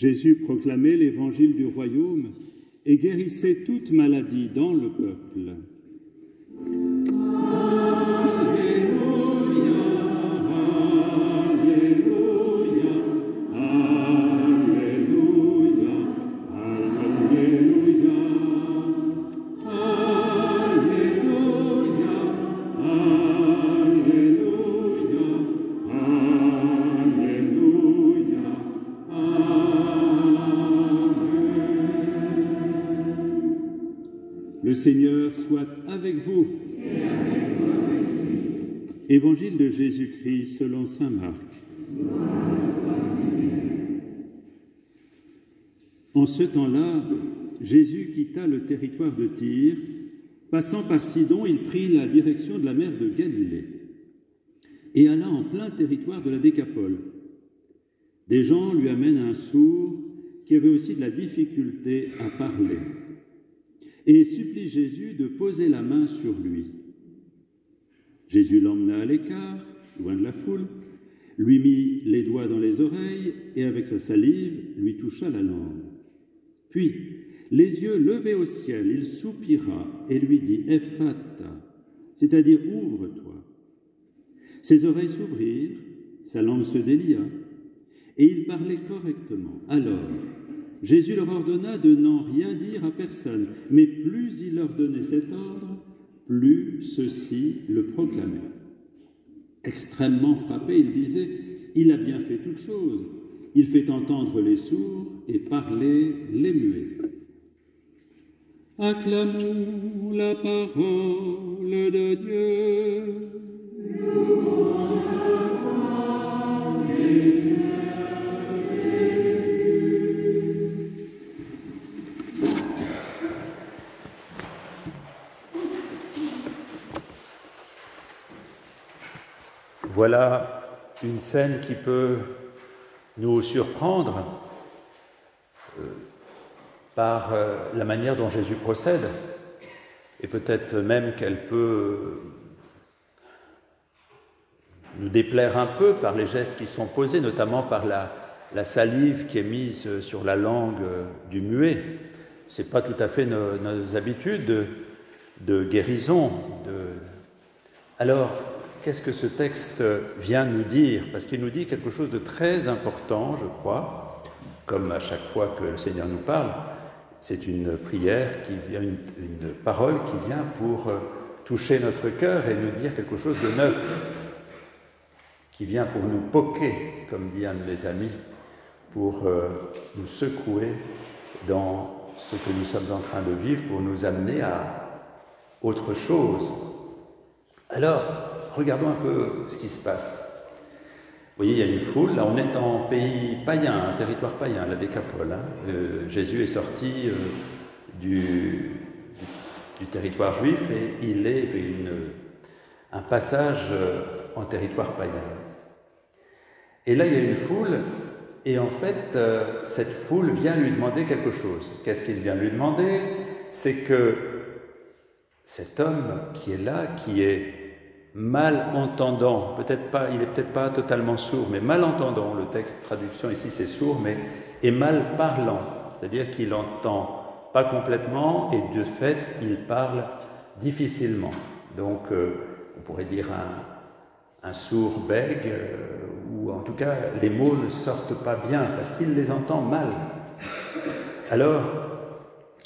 Jésus proclamait l'évangile du royaume et guérissait toute maladie dans le peuple. Le Seigneur soit avec vous. Évangile de Jésus-Christ selon saint Marc. En ce temps-là, Jésus quitta le territoire de Tyr. Passant par Sidon, il prit la direction de la mer de Galilée et alla en plein territoire de la Décapole. Des gens lui amènent un sourd qui avait aussi de la difficulté à parler et supplie Jésus de poser la main sur lui. Jésus l'emmena à l'écart, loin de la foule, lui mit les doigts dans les oreilles et avec sa salive lui toucha la langue. Puis, les yeux levés au ciel, il soupira et lui dit « Ephata », c'est-à-dire « Ouvre-toi ». Ses oreilles s'ouvrirent, sa langue se délia et il parlait correctement. Alors, Jésus leur ordonna de n'en rien dire à personne, mais plus il leur donnait cet ordre, plus ceux-ci le proclamaient. Extrêmement frappé, il disait « Il a bien fait toutes choses. Il fait entendre les sourds et parler les muets. » Acclamons la parole de Dieu. Voilà une scène qui peut nous surprendre par la manière dont Jésus procède, et peut-être même qu'elle peut nous déplaire un peu par les gestes qui sont posés, notamment par la salive qui est mise sur la langue du muet. Ce n'est pas tout à fait nos habitudes de guérison. Alors, qu'est-ce que ce texte vient nous dire? Parce qu'il nous dit quelque chose de très important, je crois, comme à chaque fois que le Seigneur nous parle. C'est une prière qui vient, une parole qui vient pour toucher notre cœur et nous dire quelque chose de neuf, qui vient pour nous poquer, comme dit un de mes amis, pour nous secouer dans ce que nous sommes en train de vivre, pour nous amener à autre chose. Alors, regardons un peu ce qui se passe. Vous voyez, il y a une foule. Là, on est en pays païen, un territoire païen, la Décapole. Jésus est sorti du territoire juif et il est un passage en territoire païen. Et là, il y a une foule et en fait, cette foule vient lui demander quelque chose. Qu'est-ce qu'il vient lui demander? C'est que cet homme qui est là, qui est malentendant, il n'est peut-être pas totalement sourd, mais malentendant, le texte traduction ici c'est sourd, mais est mal parlant, c'est-à-dire qu'il n'entend pas complètement et de fait il parle difficilement. Donc on pourrait dire un sourd bègue, ou en tout cas les mots ne sortent pas bien parce qu'il les entend mal. Alors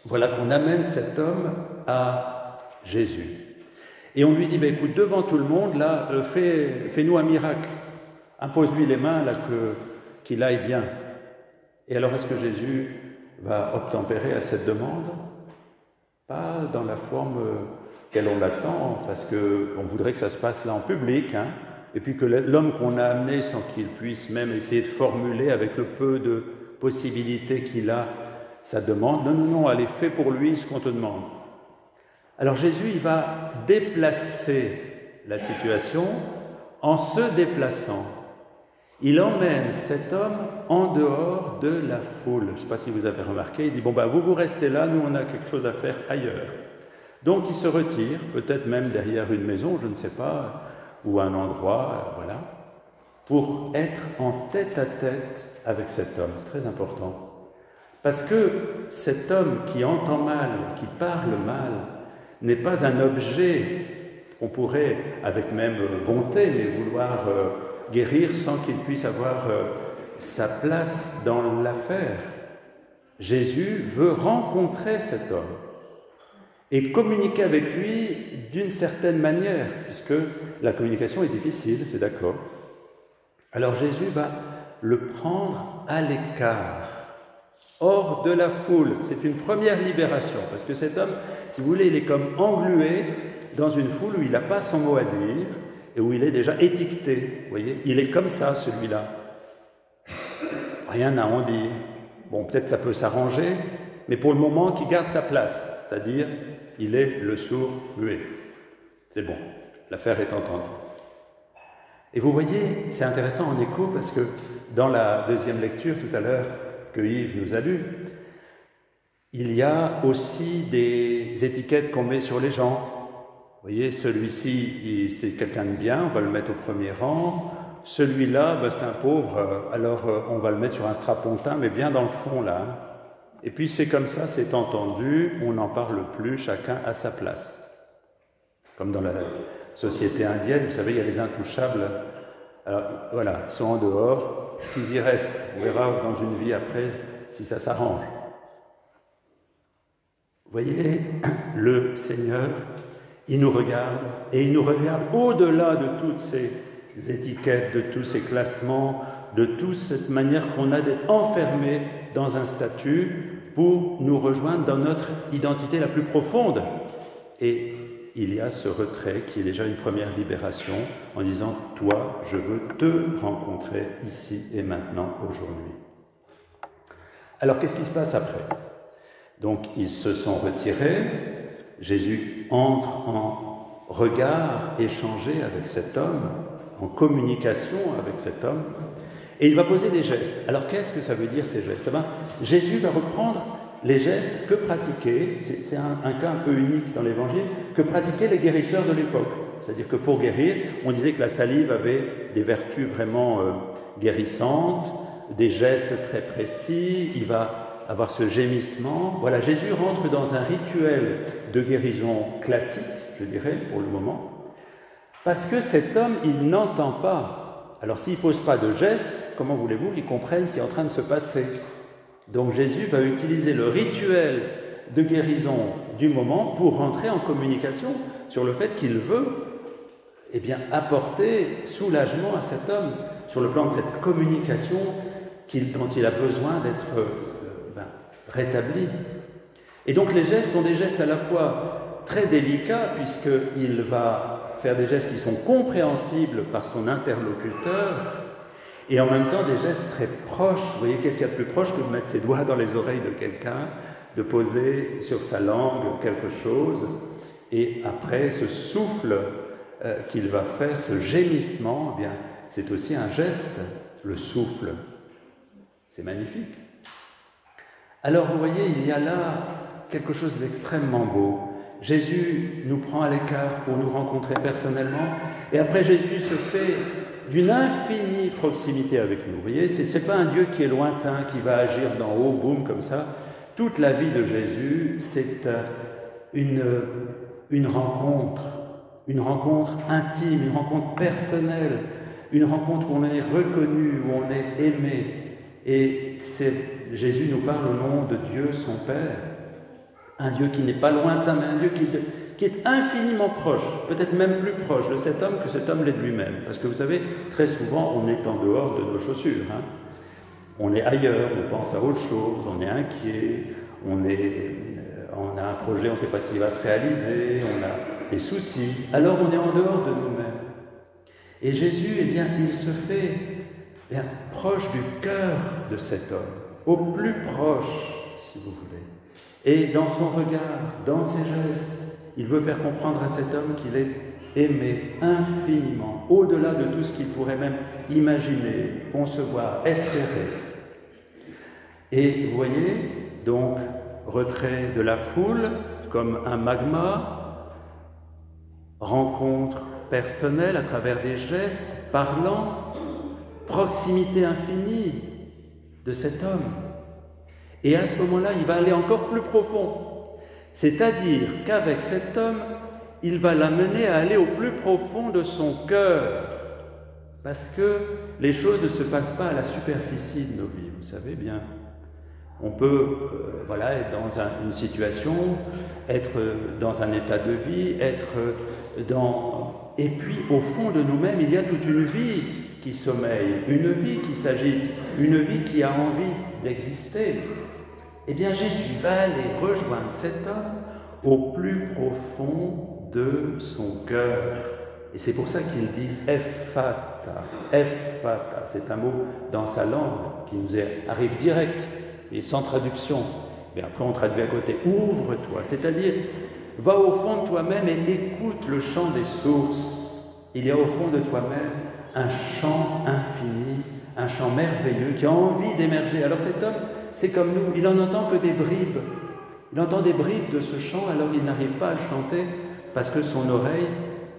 voilà qu'on amène cet homme à Jésus. Et on lui dit, écoute, devant tout le monde, là, fais-nous un miracle. Impose-lui les mains, là, qu'il aille bien. Et alors, est-ce que Jésus va obtempérer à cette demande? Pas dans la forme qu'elle on l'attend, parce qu'on voudrait que ça se passe là en public, hein, et puis que l'homme qu'on a amené, sans qu'il puisse même essayer de formuler avec le peu de possibilités qu'il a, sa demande. Non, allez, fais pour lui ce qu'on te demande. Alors Jésus, il va déplacer la situation en se déplaçant. Il emmène cet homme en dehors de la foule. Je ne sais pas si vous avez remarqué, il dit, vous restez là, nous on a quelque chose à faire ailleurs. Donc il se retire, peut-être même derrière une maison, je ne sais pas, ou un endroit, pour être en tête-à-tête avec cet homme. C'est très important. Parce que cet homme qui entend mal, qui parle mal, n'est pas un objet qu'on pourrait, avec même bonté, mais vouloir guérir sans qu'il puisse avoir sa place dans l'affaire. Jésus veut rencontrer cet homme et communiquer avec lui d'une certaine manière, puisque la communication est difficile, c'est d'accord. Alors Jésus va le prendre à l'écart, hors de la foule. C'est une première libération, parce que cet homme, si vous voulez, il est comme englué dans une foule où il n'a pas son mot à dire et où il est déjà étiqueté. Vous voyez, il est comme ça, celui-là. Rien à en dire. Bon, peut-être ça peut s'arranger, mais pour le moment, qu'il garde sa place, c'est-à-dire, il est le sourd-muet. C'est bon, l'affaire est entendue. Et vous voyez, c'est intéressant en écho, parce que dans la deuxième lecture, tout à l'heure, que Yves nous a lue, il y a aussi des étiquettes qu'on met sur les gens. Vous voyez, celui-ci, c'est quelqu'un de bien, on va le mettre au premier rang. Celui-là, c'est un pauvre, alors on va le mettre sur un strapontin, mais bien dans le fond, là. Et puis c'est comme ça, c'est entendu, on n'en parle plus, chacun à sa place. Comme dans la société indienne, vous savez, il y a les intouchables. Alors voilà, ils sont en dehors, qu'ils y restent. On verra dans une vie après si ça s'arrange. Vous voyez, le Seigneur, il nous regarde, et il nous regarde au-delà de toutes ces étiquettes, de tous ces classements, de toute cette manière qu'on a d'être enfermé dans un statut pour nous rejoindre dans notre identité la plus profonde. Et il y a ce retrait qui est déjà une première libération en disant « Toi, je veux te rencontrer ici et maintenant, aujourd'hui. » Alors, qu'est-ce qui se passe après? Donc, ils se sont retirés. Jésus entre en regard échangé avec cet homme, en communication avec cet homme, et il va poser des gestes. Alors, qu'est-ce que ça veut dire, ces gestes? Jésus va reprendre les gestes que pratiquaient, c'est un cas un peu unique dans l'Évangile, que pratiquaient les guérisseurs de l'époque. C'est-à-dire que pour guérir, on disait que la salive avait des vertus vraiment guérissantes, des gestes très précis, il va avoir ce gémissement. Voilà, Jésus rentre dans un rituel de guérison classique, je dirais, pour le moment, parce que cet homme, il n'entend pas. Alors s'il ne pose pas de gestes, comment voulez-vous qu'il comprenne ce qui est en train de se passer? Donc Jésus va utiliser le rituel de guérison du moment pour rentrer en communication sur le fait qu'il veut apporter soulagement à cet homme sur le plan de cette communication dont il a besoin d'être rétabli. Et donc les gestes sont des gestes à la fois très délicats puisqu'il va faire des gestes qui sont compréhensibles par son interlocuteur, et en même temps des gestes très proches. Vous voyez, qu'est-ce qu'il y a de plus proche que de mettre ses doigts dans les oreilles de quelqu'un, de poser sur sa langue quelque chose, et après ce souffle qu'il va faire, ce gémissement, c'est aussi un geste, le souffle. C'est magnifique. Alors vous voyez, il y a là quelque chose d'extrêmement beau. Jésus nous prend à l'écart pour nous rencontrer personnellement, et après Jésus se fait d'une infinie proximité avec nous. Vous voyez, ce n'est pas un Dieu qui est lointain, qui va agir d'en haut, boum, comme ça. Toute la vie de Jésus, c'est une rencontre intime, une rencontre personnelle, une rencontre où on est reconnu, où on est aimé. Et Jésus nous parle au nom de Dieu, son Père, un Dieu qui n'est pas lointain, mais un Dieu qui est infiniment proche, peut-être même plus proche de cet homme que cet homme l'est de lui-même. Parce que vous savez, très souvent, on est en dehors de nos chaussures. On est ailleurs, on pense à autre chose, on est inquiet, on a un projet, on ne sait pas s'il va se réaliser, on a des soucis. Alors on est en dehors de nous-mêmes. Et Jésus, il se fait proche du cœur de cet homme, au plus proche, si vous voulez. Et dans son regard, dans ses gestes, il veut faire comprendre à cet homme qu'il est aimé infiniment, au-delà de tout ce qu'il pourrait même imaginer, concevoir, espérer. Et vous voyez, donc, retrait de la foule comme un magma, rencontre personnelle à travers des gestes parlants, proximité infinie de cet homme. Et à ce moment-là, il va aller encore plus profond. C'est-à-dire qu'avec cet homme, il va l'amener à aller au plus profond de son cœur. Parce que les choses ne se passent pas à la superficie de nos vies, vous savez bien. On peut être dans une situation, être dans un état de vie, et puis au fond de nous-mêmes, il y a toute une vie qui sommeille, une vie qui s'agite, une vie qui a envie d'exister. Eh bien, Jésus va aller rejoindre cet homme au plus profond de son cœur. Et c'est pour ça qu'il dit « Ephata ». Ephata, c'est un mot dans sa langue qui nous arrive direct et sans traduction. Mais après, on traduit à côté « Ouvre-toi », c'est-à-dire « Va au fond de toi-même et écoute le chant des sources ». Il y a au fond de toi-même un chant infini, un chant merveilleux qui a envie d'émerger. Alors cet homme, c'est comme nous, il n'en entend que des bribes. Il entend des bribes de ce chant, alors il n'arrive pas à le chanter parce que son oreille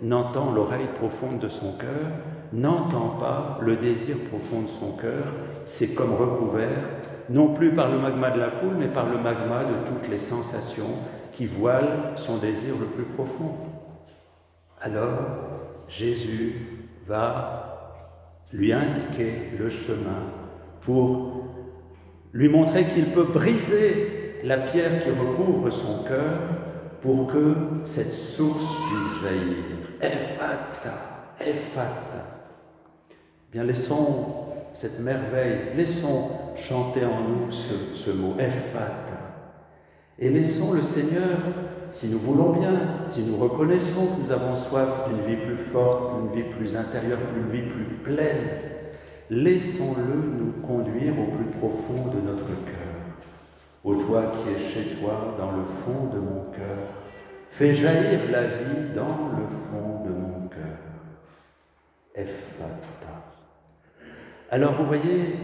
n'entend, l'oreille profonde de son cœur, n'entend pas le désir profond de son cœur. C'est comme recouvert, non plus par le magma de la foule, mais par le magma de toutes les sensations qui voilent son désir le plus profond. Alors, Jésus va lui indiquer le chemin pour lui montrer qu'il peut briser la pierre qui recouvre son cœur pour que cette source puisse jaillir. Ephata, Ephata. Bien, laissons cette merveille, laissons chanter en nous ce mot, Ephata. Et laissons le Seigneur, si nous voulons bien, si nous reconnaissons que nous avons soif d'une vie plus forte, d'une vie plus intérieure, d'une vie plus pleine, laissons-le nous conduire au plus profond de notre cœur. Ô toi qui es chez toi, dans le fond de mon cœur, fais jaillir la vie dans le fond de mon cœur. Ephata. Alors vous voyez,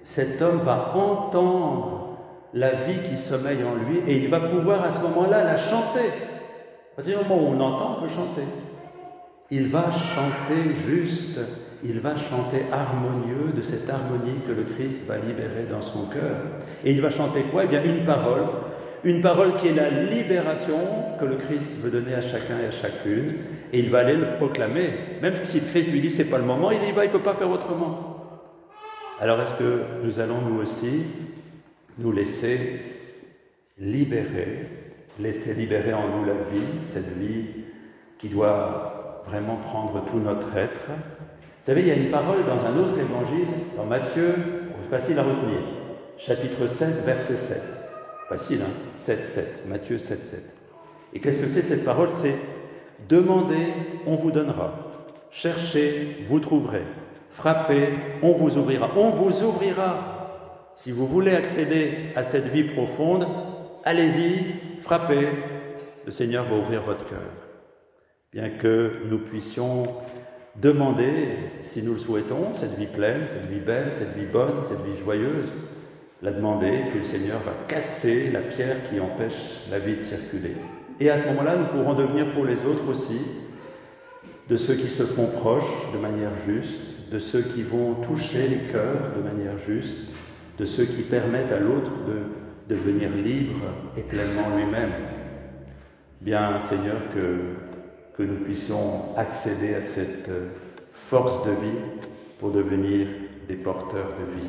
cet homme va entendre la vie qui sommeille en lui et il va pouvoir à ce moment-là la chanter. À partir du moment où on entend, on peut chanter. Il va chanter juste, il va chanter harmonieux de cette harmonie que le Christ va libérer dans son cœur. Et il va chanter quoi? Eh bien une parole qui est la libération que le Christ veut donner à chacun et à chacune. Et il va aller le proclamer. Même si le Christ lui dit c'est pas le moment, il y va, il ne peut pas faire autrement. Alors est-ce que nous allons nous aussi nous laisser libérer en nous la vie, cette vie qui doit vraiment prendre tout notre être. Vous savez, il y a une parole dans un autre évangile, dans Matthieu, facile à retenir, chapitre 7, verset 7. Facile, hein? 7, 7, Matthieu 7, 7. Et qu'est-ce que c'est cette parole? C'est « Demandez, on vous donnera. Cherchez, vous trouverez. Frappez, on vous ouvrira. » On vous ouvrira. Si vous voulez accéder à cette vie profonde, allez-y, frappez, le Seigneur va ouvrir votre cœur. Bien que nous puissions demander, si nous le souhaitons, cette vie pleine, cette vie belle, cette vie bonne, cette vie joyeuse, la demander, puis le Seigneur va casser la pierre qui empêche la vie de circuler. Et à ce moment-là, nous pourrons devenir pour les autres aussi de ceux qui se font proches de manière juste, de ceux qui vont toucher les cœurs de manière juste, de ceux qui permettent à l'autre de devenir libre et pleinement lui-même. Bien, Seigneur, que nous puissions accéder à cette force de vie pour devenir des porteurs de vie.